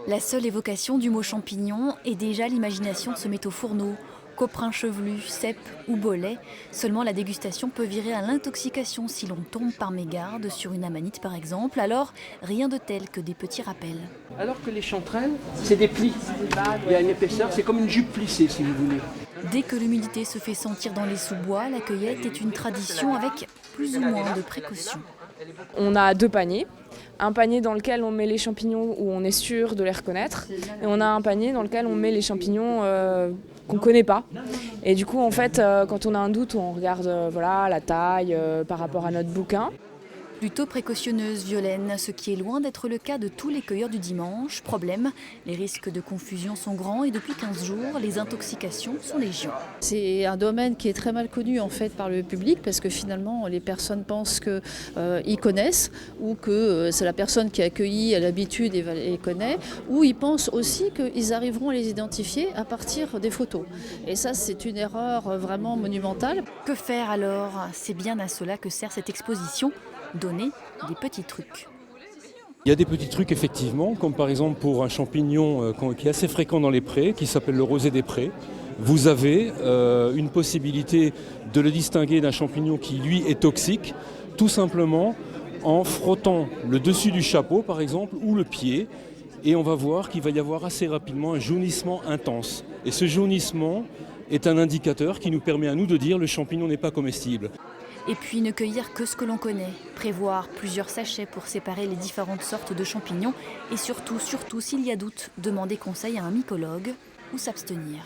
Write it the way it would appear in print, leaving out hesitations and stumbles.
La seule évocation du mot champignon et déjà l'imagination se met au fourneau. Coprin chevelu, cèpe ou bolet, seulement la dégustation peut virer à l'intoxication si l'on tombe par mégarde sur une amanite par exemple, alors rien de tel que des petits rappels. Alors que les chanterelles, c'est des plis. Il y a une épaisseur, c'est comme une jupe plissée si vous voulez. Dès que l'humidité se fait sentir dans les sous-bois, la cueillette est une tradition avec plus ou moins de précautions. On a deux paniers. Un panier dans lequel on met les champignons où on est sûr de les reconnaître. Et on a un panier dans lequel on met les champignons qu'on ne connaît pas. Et du coup, en fait, quand on a un doute, on regarde la taille par rapport à notre bouquin. Plutôt précautionneuse, Violaine, ce qui est loin d'être le cas de tous les cueilleurs du dimanche. Problème, les risques de confusion sont grands et depuis 15 jours, les intoxications sont légion. C'est un domaine qui est très mal connu en fait par le public parce que finalement les personnes pensent qu'ils connaissent ou que c'est la personne qui a accueilli à l'habitude et les connaît, ou ils pensent aussi qu'ils arriveront à les identifier à partir des photos. Et ça c'est une erreur vraiment monumentale. Que faire alors? C'est bien à cela que sert cette exposition. Donner des petits trucs. Il y a des petits trucs effectivement, comme par exemple pour un champignon qui est assez fréquent dans les prés, qui s'appelle le rosé des prés. Vous avez une possibilité de le distinguer d'un champignon qui lui est toxique, tout simplement en frottant le dessus du chapeau par exemple ou le pied. Et on va voir qu'il va y avoir assez rapidement un jaunissement intense. Et ce jaunissement est un indicateur qui nous permet à nous de dire le champignon n'est pas comestible. Et puis ne cueillir que ce que l'on connaît, prévoir plusieurs sachets pour séparer les différentes sortes de champignons et surtout, s'il y a doute, demander conseil à un mycologue ou s'abstenir.